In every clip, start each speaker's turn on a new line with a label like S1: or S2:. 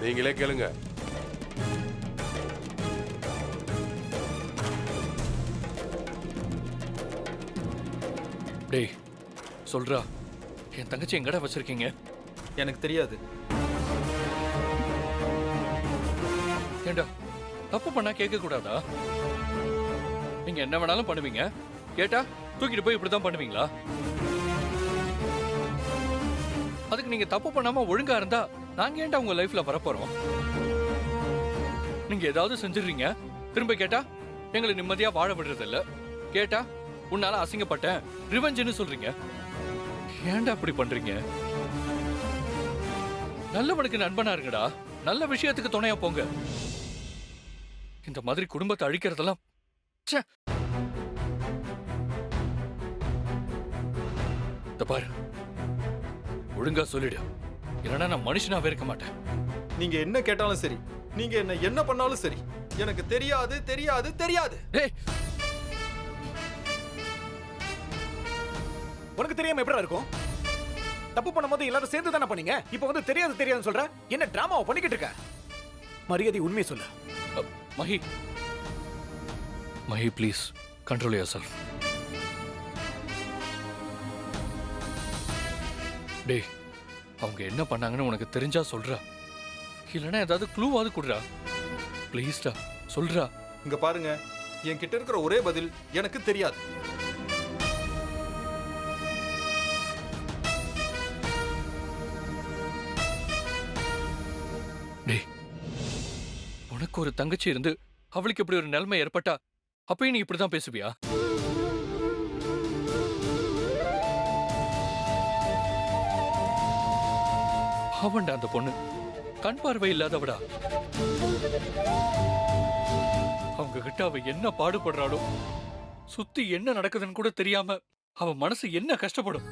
S1: நீங்களே கேளுங்க.
S2: டேய் சொல்றா, என் தங்கச்சி எங்கடா வச்சிருக்கீங்க?
S3: எனக்கு தெரியாது.
S2: ஏண்டா தப்பு பண்ணா கேட்க கூடாதா? நீங்க என்ன வேணாலும் பண்ணுவீங்க, கேட்டா தூக்கிட்டு போய் இப்படிதான் பண்ணுவீங்களா? அதுக்கு நீங்க தப்பு பண்ணாம ஒழுங்கா இருந்தா நாங்க ஏன்டா உங்க லைஃப்ல வரப்போறோம்? நீங்க ஏதாவது செஞ்சிடுறீங்க, திரும்ப கேட்டா எங்களை நிம்மதியா வாழ விடுறது இல்ல, கேட்டா உன்னால அசிங்கப்பட்டேன் ரிவெஞ்சுன்னு சொல்றீங்க. ஏன்டா அப்படி பண்றீங்க? நல்லவனுக்கு நண்பனா இருங்கடா, நல்ல விஷயத்துக்கு துணையா போங்க. இந்த மாதிரி குடும்பத்தை அழிக்கிறதெல்லாம் ச்சே. இந்த பாரு, ஒழுங்கா சொல்லிடு, இல்லைன்னா நான் மனுஷனாவே இருக்க மாட்டேன்.
S3: நீங்க என்ன கேட்டாலும் சரி, நீங்க என்ன பண்ணாலும் சரி, எனக்கு தெரியாது தெரியாது தெரியாது.
S2: ஏய்,
S4: உனக்கு தெரியாம எப்படிடா இருக்கும்? தப்பு பண்ணும்போது எல்லாரும் சேர்ந்து தானே பண்ணீங்க. இப்போ வந்து தெரியாது தெரியாதுன்னு சொல்ற. என்ன டிராமாவை பண்ணிக்கிட்டு இருக்க? மரியாதை உண்மையை சொல்லு.
S2: Mahi, Mahi please control your self. டேய், அவங்க என்ன பண்ணாங்கன்னு உனக்கு தெரிஞ்சா சொல்றா, இல்லைன்னா ஏதாவது க்ளூவாவது கொடுறா. ப்ளீஸ்டா சொல்றா.
S3: இங்க பாருங்க, என்கிட்ட இருக்கிற ஒரே பதில் எனக்கு தெரியாது.
S2: டேய், உனக்கு ஒரு தங்கச்சி இருந்து அவளுக்கு இப்படி ஒரு நிலைமை ஏற்பட்டா அப்பயும் நீ இப்படிதான் பேசுவியா? அவன்டா அந்த பொண்ணு, கண் பார்வை இல்லாதவடா. அவங்க கிட்ட அவ என்ன பாடுபடுறாளோ, சுத்தி என்ன நடக்குதுன்னு கூட தெரியாம அவ மனசு என்ன கஷ்டப்படும்.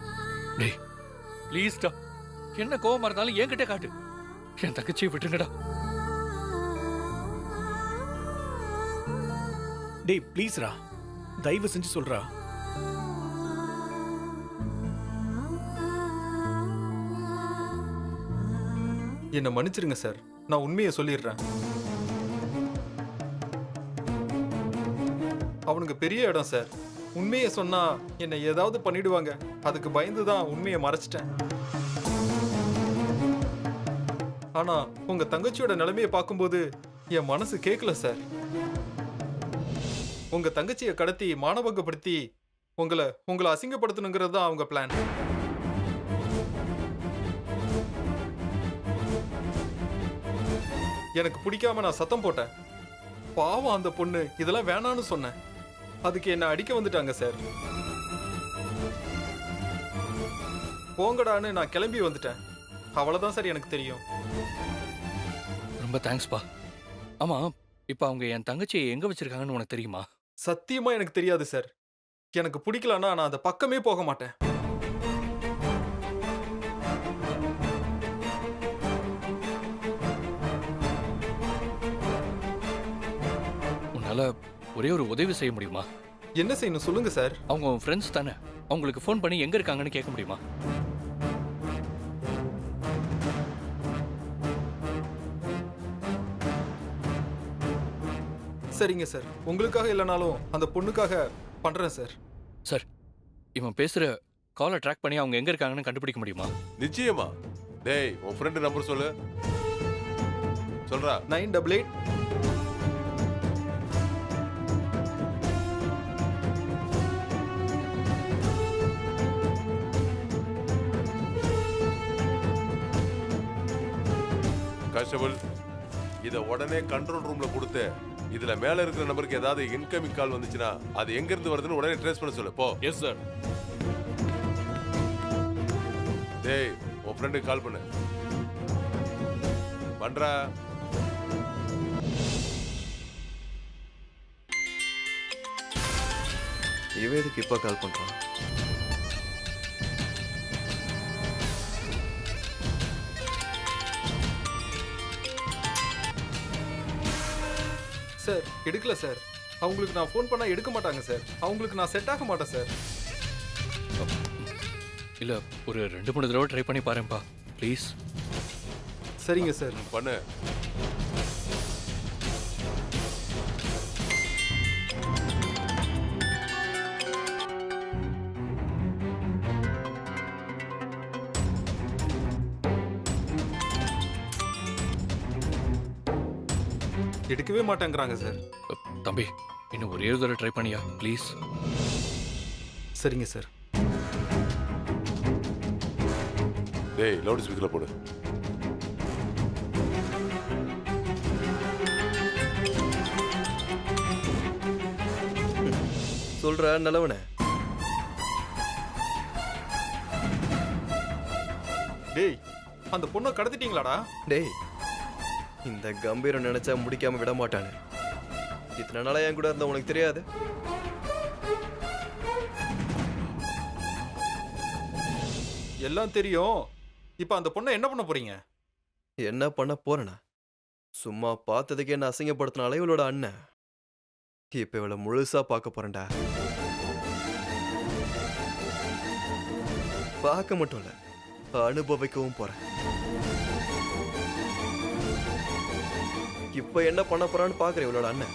S2: டேய் ப்ளீஸ்டா, என்ன கோவமா இருந்தாலும் என்கிட்ட காட்டு. என் தங்கச்சியை விட்டுருங்கடா.
S4: டேய் ப்ளீஸ்ரா, தயவு செஞ்சு சொல்றா.
S3: என்ன மன்னிச்சிருங்க சார், நான் உண்மையை சொல்லிடுறேன். அவனுங்க பெரிய இடம் சார். உண்மையை சொன்னா என்னை ஏதாவது பண்ணிடுவாங்க, அதுக்கு பயந்து தான் உண்மையை மறைச்சிட்டேன். ஆனா உங்க தங்கச்சியோட நிலைமையை பார்க்கும்போது என் மனசு கேட்கல சார். உங்க தங்கச்சியை கடத்தி மானபங்கப்படுத்தி உங்களை அசிங்கப்படுத்தணுங்கிறது தான் அவங்க பிளான். எனக்கு பிடிக்காம நான் சத்தம் போட்டேன். பாவம் அந்த பொண்ணு, இதெல்லாம் வேணான்னு சொன்னேன். அதுக்கு என்ன அடிக்க வந்துட்டாங்க சார். போங்கடான்னு நான் கிளம்பி வந்துட்டேன். அவ்வளவுதான் சார் எனக்கு தெரியும்.
S2: ரொம்ப தேங்க்ஸ்பா. ஆமா, இப்ப அவங்க என் தங்கச்சியை எங்க வச்சிருக்காங்கன்னு உனக்கு தெரியுமா?
S3: சத்தியமா எனக்கு தெரியாது சார். எனக்கு பிடிக்கலன்னா நான் அந்த பக்கமே போக மாட்டேன்.
S2: உன்னால ஒரே ஒரு உதவி செய்ய முடியுமா?
S3: என்ன செய்யணும் சொல்லுங்க சார்.
S2: அவங்க உன் ஃப்ரெண்ட்ஸ் தானே, அவங்களுக்கு ஃபோன் பண்ணி எங்க இருக்காங்கன்னு கேட்க முடியுமா?
S3: சரிங்க சார், உங்களுக்காக இல்லைனாலும் அந்த பொண்ணுக்காக பண்றேன் சார்.
S2: சார், இவன் பேசுற காலை ட்ராக் பண்ணி அவங்க எங்க இருக்காங்கன்னு கண்டுபிடிக்க முடியுமா?
S1: நிச்சயமா. டேய், உன் ஃப்ரெண்ட் நம்பர் சொல்லு. சொல்றா.
S3: 988
S1: கான்ஸ்டபிள், இத உடனே கண்ட்ரோல் ரூம்ல கொடுத்து, இதுல மேல இருக்கிற நம்பருக்கு ஏதாவது இன்கமிங் கால் வந்துச்சுன்னா அது எங்க இருந்து வருதுன்னு உடனே ட்ரேஸ் பண்ண சொல்லு. போ.
S2: Yes sir.
S1: டேய், உன் ஃப்ரெண்டுக்கு கால் பண்ணு. பண்றா.
S5: இவன் எதுக்கு இப்ப கால் பண்றான்?
S3: சார் எடுக்கல சார். அவங்களுக்கு நான் ஃபோன் பண்ணா எடுக்க மாட்டாங்க சார். அவங்களுக்கு நான் செட் ஆக மாட்டேன் சார்.
S2: இல்ல, ஒரு 2-3 தடவை ட்ரை பண்ணி பாருப்பா ப்ளீஸ்.
S3: சரிங்க சார்.
S1: பண்ணு.
S3: எடுக்கவே மாட்டேங்கிறாங்க சார்.
S2: தம்பி இன்னும் ஒரே ஒரு தடவை ட்ரை பண்ணியா ப்ளீஸ்.
S3: சரிங்க சார்.
S1: டேய் லவுட் ஸ்பீக்கர்ல போடு.
S5: சொல்ற நல்லவனே.
S3: டேய் அந்த பொண்ணை கடத்திட்டீங்களாடா?
S5: டேய் இந்த கம்பீரம் நினைச்சா முடிக்காம விட மாட்டானே. இத்தனை நாளா என் கூட இருந்த உனக்கு தெரியாது?
S3: எல்லாம் தெரியும். இப்ப அந்த பொண்ணை என்ன பண்ண போறீங்க?
S5: என்ன பண்ண போறேனா? சும்மா பார்த்ததுக்கே என்ன அசிங்கப்படுத்தினாலே இவளோட அண்ணன். இப்ப இவளை முழுசா பார்க்க போறேன்டா. பார்க்க மட்டும் இல்ல, அனுபவிக்கவும் போறேன். இப்ப என்ன பண்ண போறான்னு பாக்குறேன் இவளோட அண்ணன்.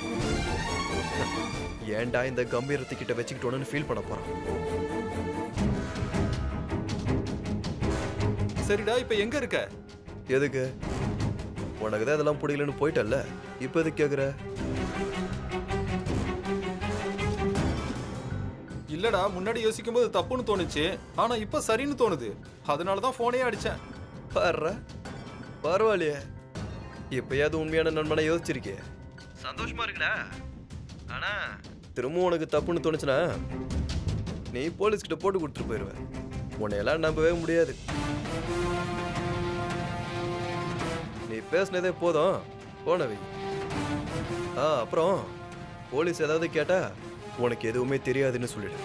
S5: ஏன்டா இந்த கம்பீரத்துக்கிட்ட வச்சுக்கிட்டோன்னு ஃபீல் பண்ண போறான்.
S3: சரிடா இப்ப எங்க இருக்க?
S5: எதுக்கு? உனக்கு தான் இதெல்லாம் பிடிக்கலன்னு போயிட்டல்ல, இப்ப எதுக்கு கேக்குற?
S3: இல்லடா முன்னாடி யோசிக்கும் போது தப்புன்னு தோணுச்சு, ஆனா இப்ப சரின்னு தோணுது. அதனாலதான் போனே அடிச்சேன்.
S5: பாரு பரவாயில்லையே, இப்பயாவது உண்மையான நண்பனை யோசிச்சிருக்கே, சந்தோஷமா இருக்குடா. ஆனா திரும்பவும் உனக்கு தப்புன்னு தோணுச்சுன்னா நீ போலீஸ்கிட்ட போட்டு கொடுத்துட்டு போயிடுவ. உன்னையெல்லாம் நம்பவே முடியாது. நீ பேசினதே போதும், போனவை. அப்புறம் போலீஸ் ஏதாவது கேட்டா உனக்கு எதுவுமே தெரியாதுன்னு சொல்லிடு.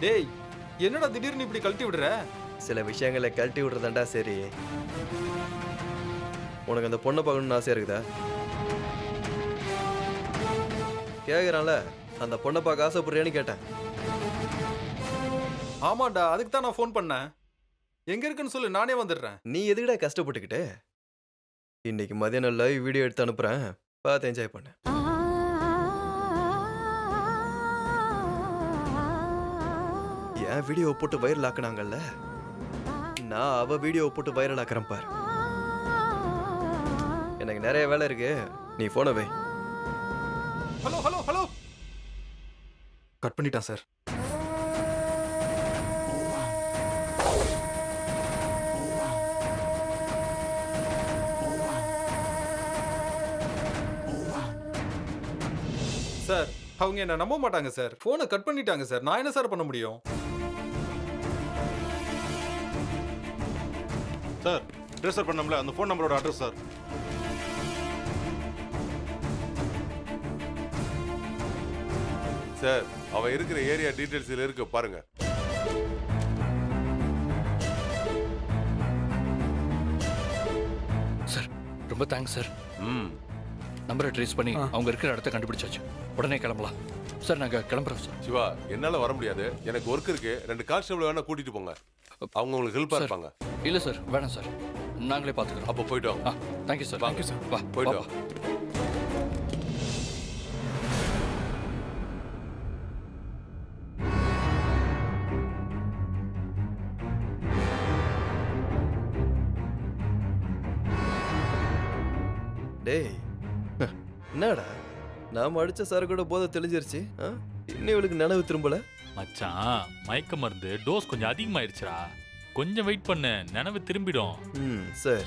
S3: டேய் என்னடா திடீர்னு இப்படி கழட்டி விடுற?
S5: சில விஷயங்களை கழட்டி விடுறதாண்டா சரி. உனக்கு அந்த பொண்ணை பார்க்கணும்னு ஆசையா இருக்குதா? கேக்குறான்ல, அந்த பொண்ணை பார்க்க ஆசைப்படுறியான்னு கேட்டேன்.
S3: ஆமாண்டா, அதுக்கு தான் நான் ஃபோன் பண்ணேன். எங்க இருக்குன்னு சொல்லு, நானே வந்துடுறேன்.
S5: நீ எதுக்குடா கஷ்டப்பட்டுக்கிட்டு? இன்னைக்கு மதியானம் லைவ் வீடியோ எடுத்து அனுப்புறேன், பார்த்து என்ஜாய் பண்ணு. என் வீடியோவை போட்டு வைரல் ஆக்குனாங்கல்ல, நான் அவ வீடியோவை போட்டு வைரல் ஆக்குறேன் பாரு. எனக்கு நிறைய வேலை இருக்கு, நீ போன வை.
S3: Hello hello hello. கட் பண்ணிட்டான் சார். சார் அவங்க என்ன நம்ப மாட்டாங்க சார். போனை கட் பண்ணிட்டாங்க சார். நான் என்ன சார் பண்ண முடியும்?
S6: சார் ட்ரெஸ்ஸர் பண்ணோம்ல அந்த ஃபோன் நம்பரோட அட்ரஸ் சார்.
S1: சார் அவ இருக்கிற ஏரியா டீடைல்ஸ் இதுல இருக்கு பாருங்க.
S2: சார் ரொம்ப தேங்க்ஸ் சார்.
S1: ம்
S2: நம்பரை ட்ரேஸ் பண்ணி அவங்க இருக்கிற இடத்த கண்டுபிடிச்சாச்சு. உடனே கிளம்பலாம் சார். நாங்க கிளம்புறோம் சார்.
S1: சிவா என்னால வர முடியாது, எனக்கு ஒர்க் இருக்கு. 2 கான்ஸ்டபிள் வேணா கூட்டிட்டு போங்க, அவங்க உங்களுக்கு ஹெல்ப்பா
S2: சார்.
S1: இருப்பாங்க.
S2: இல்ல சார் வேணாம் சார், நாங்களே பாத்துக்கிறோம்.
S1: அப்போ போயிட்டு வாங்க.
S2: Thank you sir.
S1: வாங்க.
S2: Thank you sir. வா
S1: போயிட்டு
S2: வா.
S1: வா.
S5: டேய் என்னடா, நாம அடிச்ச சரக்கோட போதை தெளிஞ்சிருச்சு. இன்னும் இவளுக்கு நினைவு திரும்பல.
S7: மச்சான் மயக்க மருந்து டோஸ் கொஞ்சம் அதிகமாயிருச்சுடா. கொஞ்சம் வெயிட் பண்ணு, நினைவு திரும்பிடும்.
S5: சரி.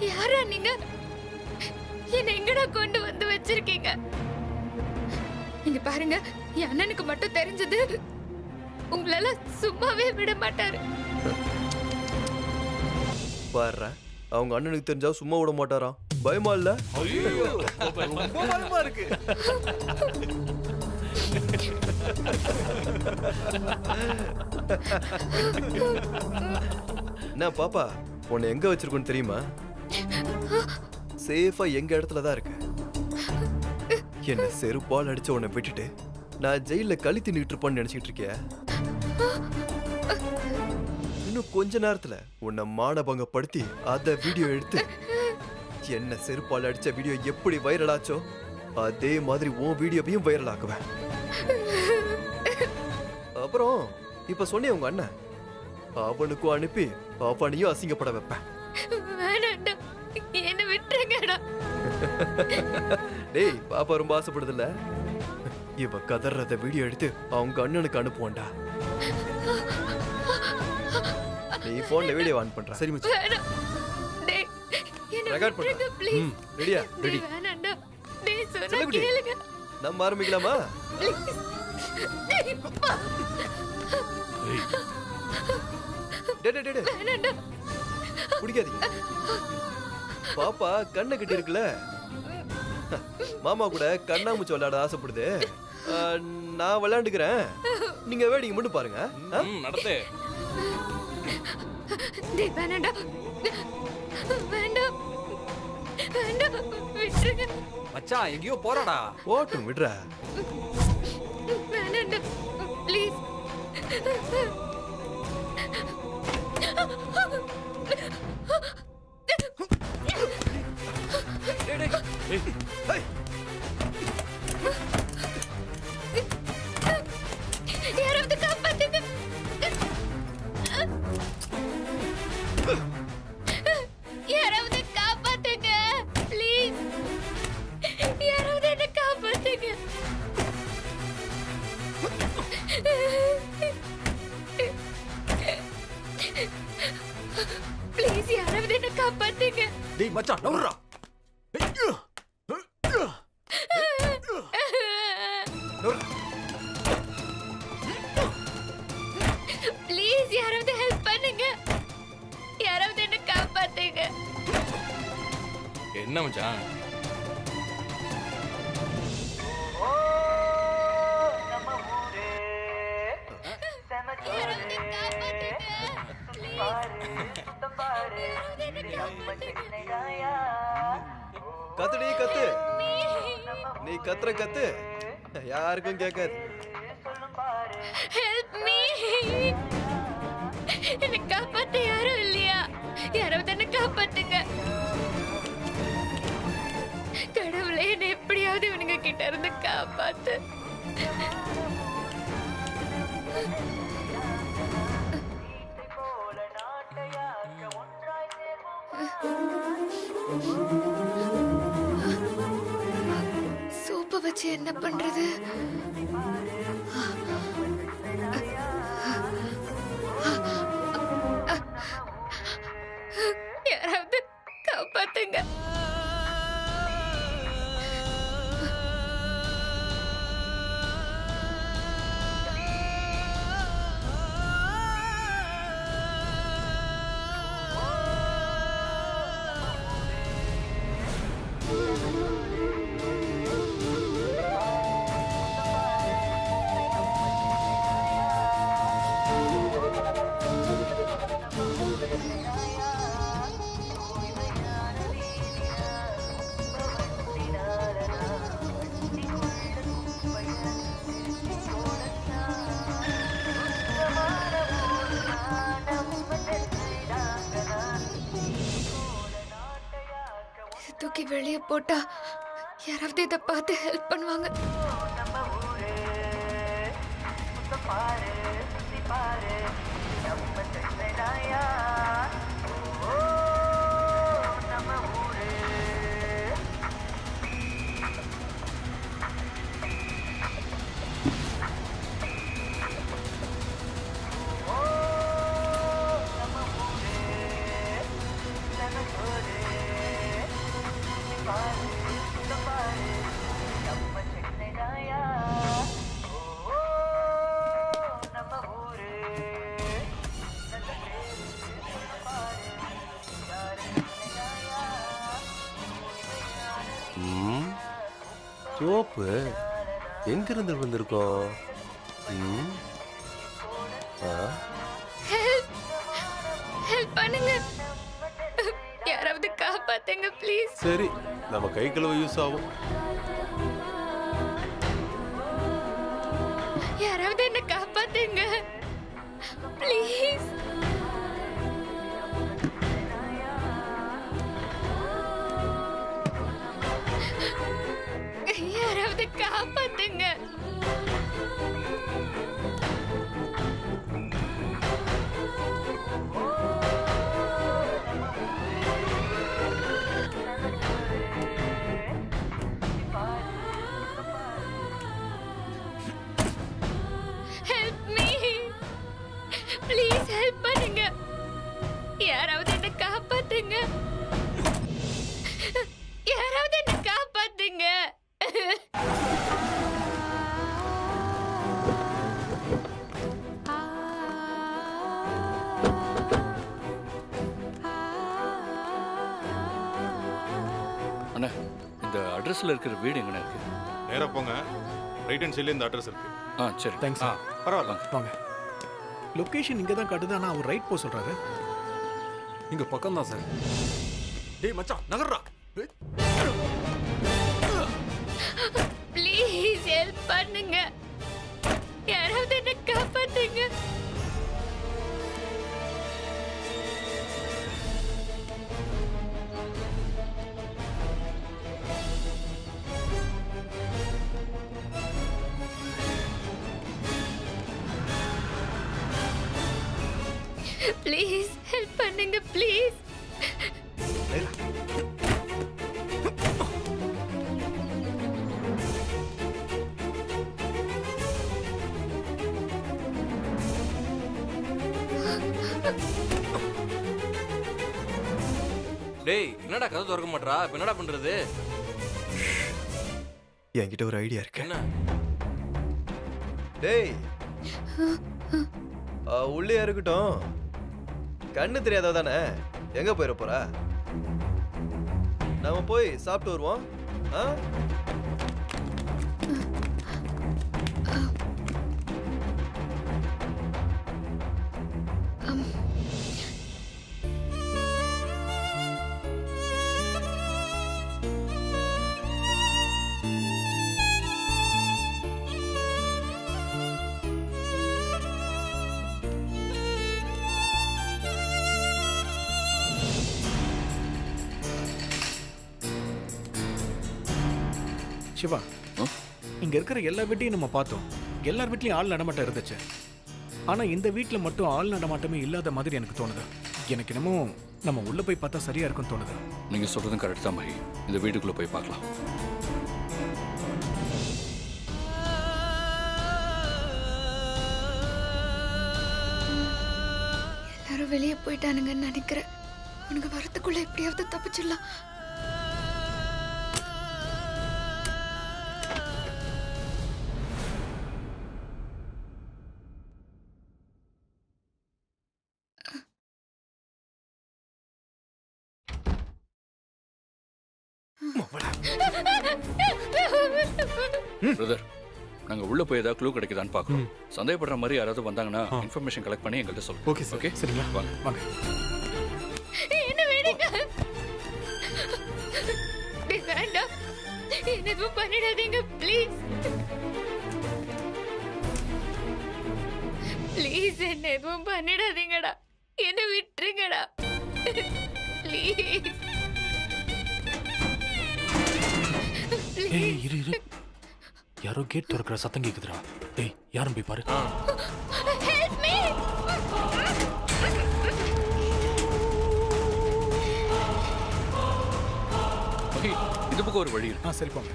S8: யாரா நீங்க? என்ன எங்கடா கொண்டு வந்து வச்சிருக்கீங்க? நீங்க பாருங்க, என் அண்ணனுக்கு மட்டும் தெரிஞ்சது உங்களால சும்மாவே விட மாட்டாரு.
S5: பாரு, அவங்க அண்ணனுக்கு தெரிஞ்சா சும்மா விட மாட்டாராம். பயமா இல்ல?
S4: ரொம்ப பயமா இருக்கு.
S5: என்ன பாப்பா, உன்னை எங்க வச்சிருக்கோன்னு தெரியுமா? சேஃபா எங்க இடத்துல தான் இருக்கு. என்ன செருப்பால் அடிச்ச உன்னை விட்டுட்டு நான் ஜெயில களி தின்னுட்டு இருப்பான்னு நினைச்சிட்டு இருக்கிய? இன்னும் கொஞ்ச நேரத்துல உன்னை மானபங்கப்படுத்தி அத வீடியோ எடுத்து என்ன செருப்பால் அடிச்ச வீடியோ எப்படி வைரல் ஆச்சோ அதே மாதிரி உன் வீடியோவையும் வைரல் ஆக்குவேன். அப்புறம் இப்ப சொன்னே உங்க அண்ணன், அவனுக்கும் அனுப்பி அவனையும் அசிங்கப்பட வைப்பேன்.
S8: வேணாண்டா, என்ன விட்டுருங்கடா.
S5: டேய், பாப்பா ரொம்ப ஆசைப்படுதுல்ல? இவ கதறத வீடியோ எடுத்து அவங்க அண்ணனுக்கு அனுப்புவான்டா. நீ போன்ல வீடியோ ஆன் பண்ற.
S3: சரி மச்சான்.
S8: வேணாம். டேய், என்ன
S5: ரெக்கார்ட் பண்ற.
S8: விட்டுருங்க ப்ளீஸ்.
S5: ரெடியா?
S3: ரெடி.
S8: வேணாண்டா. டேய் சொன்னா
S5: செல்லக்குட்டி.
S8: கேளுங்க.
S5: நம்ம ஆரம்பிக்கலாமா?
S8: ப்ளீஸ். டேய் அப்பா.
S5: டேய் டேய் டேய்,
S8: வேணாண்டா.
S5: குடிக்காதீங்க. பாப்பா கண்ணை கட்டி இருக்குல்ல, மாமா கூட கண்ணாமூச்சி விளையாட ஆசைப்படுது. நான் விளையாண்டுக்கிறேன், நீங்க வேடிக்கை மட்டும் பாருங்க.
S4: நடத்து.
S8: டேய் வேணாண்டா. வேண்டாம். வேண்டாம். விட்டுருங்க.
S4: மச்சான் எங்கேயோ போறாடா.
S5: ஓட்டும் விடுற.
S8: வேணாண்டா. ப்ளீஸ். யாராவது காப்பாத்துங்க. யாராவது காப்பாத்துங்க ப்ளீஸ். யாராவது என்ன காப்பாத்துங்க. ப்ளீஸ் யாராவது என்ன காப்பாத்துங்க.
S4: டேய் மச்சான் நவுறா.
S8: ப்ளீஸ் யாராவது ஹெல்ப் பண்ணுங்க. யாராவது என்ன காப்பாத்துங்க.
S6: என்ன மச்சான்?
S8: யாராவது காப்பாத்துங்க. ப்ளீஸ். யாராவது என்ன காப்பாத்துங்க.
S5: கத்துடி கத்து, நீ கத்துற கத்து யாருக்கும் கேட்காது.
S8: Help me. என்ன காப்பாத்த யாரும் இல்லையா? யாராவது என்ன காப்பாத்துங்க. கடவுளே, என்ன எப்படியாவது இவனுங்க கிட்ட இருந்து காப்பாத்து. சோப்பை வச்சு என்ன பண்றது? யாராவது காப்பாத்துங்க. தூக்கி வெளியே போட்டா யாராவது இதை பார்த்து ஹெல்ப் பண்ணுவாங்க.
S1: சோப்பு எங்கிருந்து வந்திருக்கோம்? ம்? ஆ?
S8: ஹெல்ப் பண்ணுங்க. யாராவது காப்பாத்துங்க ப்ளீஸ்.
S1: சரி, நம்ம கை கழுவ யூஸ் ஆகும்.
S8: யாராவது என்ன காப்பாத்துங்க ப்ளீஸ். யாராவது காப்பாத்துங்க. Help me. Please help பண்ணுங்க. யாராவது என்ன காப்பாத்துங்க. யாராவது என்ன காப்பாத்துங்க.
S2: அண்ணா, இந்த அட்ரஸ்ல இருக்கிற வீடு எங்கண்ணா இருக்கு?
S6: நேரா போங்க, ரைட் ஹேண்ட் சைட்ல இந்த அட்ரஸ் இருக்கு.
S2: ஆ சரி.
S4: தேங்க்ஸ்.
S6: பரவாயில்ல.
S4: வாங்க. லொகேஷன் இங்க தான் காட்டுது, ஆனா அவர் ரைட் போ சொல்றாரு.
S3: இங்க பக்கம் தான் சார்.
S4: டேய் மச்சான், நகர்றா.
S8: ப்ளீஸ் ஹெல்ப் பண்ணுங்க. யாராவது என்ன காப்பாத்துங்க. ப்ளீஸ் ஹெல்ப் பண்ணுங்க ப்ளீஸ்.
S5: டேய் என்னடா கதை திறக்க மாட்டா? இப்ப என்னடா பண்றது? என்கிட்ட ஒரு ஐடியா இருக்கு. என்ன? டேய் உள்ளே இருக்கட்டும், கண்ணு தெரியாதா தானே? எங்க போயிட போற? நாம போய் சாப்பிட்டு வருவோம். ஆ?
S4: சிவா, இங்க இருக்கிற எல்லா வீட்டையும் நம்ம பார்த்தோம். எல்லார் வீட்லயும் ஆள் நடமாட்டம் இருந்துச்சு. ஆனா இந்த வீட்ல மட்டும் ஆள் நடமாட்டமே இல்லாத மாதிரி எனக்கு தோணுது. எனக்கு என்னமோ நம்ம உள்ள போய் பார்த்தா சரியா இருக்கும்னு தோணுது.
S2: நீங்க சொல்றதும் கரெக்ட் தான் மகி. இந்த வீட்டுக்குள்ள போய் பார்க்கலாம்.
S8: எல்லாரும் வெளியே போயிட்டானுங்கன்னு நினைக்கிறேன். உனக்கு வரத்துக்குள்ள எப்படியாவது தப்பிச்சிடலாம்.
S2: பிரதர், நாங்க உள்ள போய் ஏதாவது க்ளூ கிடைக்குதான்னு பார்க்கணும். சந்தேகப்படுற மாதிரி யாராவது வந்தாங்கன்னா இன்ஃபர்மேஷன் கலெக்ட் பண்ணி எங்கள்கிட்ட சொல்லுங்க.
S4: Okay sir.
S2: ஓகே
S4: சரிங்களா?
S2: வாங்க.
S4: வாங்க.
S8: என்ன வேணுங்க? வேண்டாம், என்ன எதுவும் பண்ணிடாதீங்க ப்ளீஸ். ப்ளீஸ் என்ன எதுவும் பண்ணிடாதீங்கடா. என்ன விட்டுருங்கடா ப்ளீஸ்.
S4: ஏய் இரு இரு, யாரோ கேட் திறக்கிற சத்தம் கேக்குதுடா. டேய் யாரும் போய் பாரு.
S8: Help me.
S2: மகி, இந்த பக்கம் ஒரு வழி இருக்கு.
S4: சரி போங்க.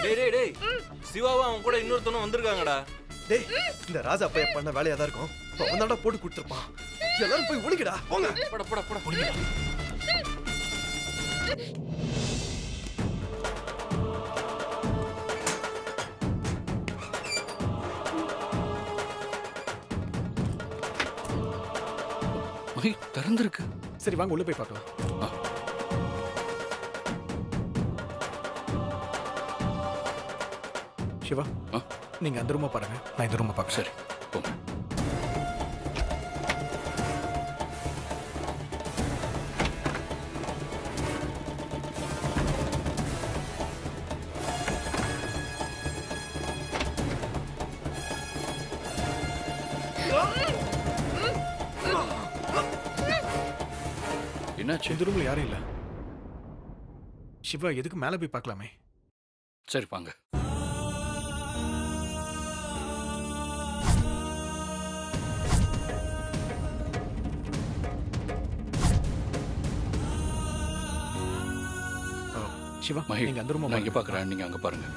S5: டேய் டேய் டேய், சிவாவும் அவன் கூட இன்னொருத்தனும் வந்திருக்காங்கடா. டேய் இந்த ராஜா பையன் பண்ண வேலையா தான் இருக்கும். அவன் தான்டா போட்டு கொடுத்துருப்பான். எல்லாரும் போய் ஒளிக்கடா. போங்க. போட போட போட.
S2: மகி திறந்திருக்கு.
S4: சரி வாங்க உள்ள போய் பார்க்கலாம்.
S2: ஆ.
S4: சிவா
S2: ஆ.
S4: நீங்க அந்த ரூமை பாருங்க, நான் இந்த ரூமை பார்க்க.
S2: சரி போங்க. என்னாச்சு?
S4: இந்த ரூம்ல யாரும் இல்ல. சிவா எதுக்கு மேல போய் பார்க்கலாமே?
S2: சரி வாங்க.
S4: சிவா
S2: மகி
S4: நீங்க அந்த ரூமை
S2: நான் இங்க பாக்குறேன், நீங்க அங்க பாருங்க.